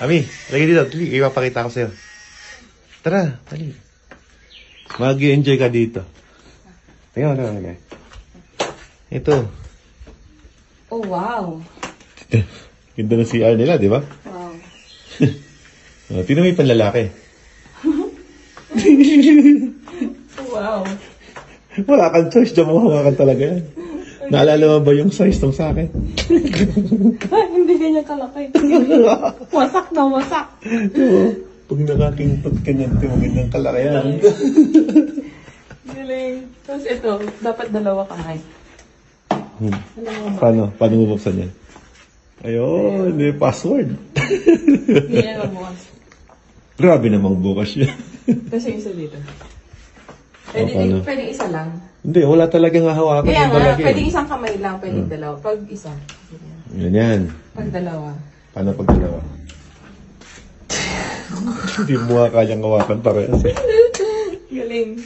Ami, lagi dito. Dali, ipapakita ko sa'yo. Tara, dali. Mag-enjoy ka dito. Tingnan mo, tingnan. Ito. Oh, wow. Ganda ng CR nila, di ba? Wow. Tingnan mo yung panlalaki. Wow. Wala kang choice, dyan mo hawakan talaga yan. Naalala mo ba yung size ng sa akin? Hindi ganyan kalaki. Wasak na wasak. Oo. Pag nakakintot ka niyan, magandang kalaki yan. Galing. Tapos ito, dapat dalawa kamay. Paano? Paano mo buksan yan? Ayun, may password. Hindi yan magbukas. Grabe namang bukas yan. Kasi isa dito. Pwede isa lang. Hindi, wala talagang hahawakan. Kaya nga, pwede isang kamay lang, pwede dalawa. Pag isa. Ganyan. Pag dalawa. Paano pag dalawa? Hindi mo kayang hawakan parehas. Galing.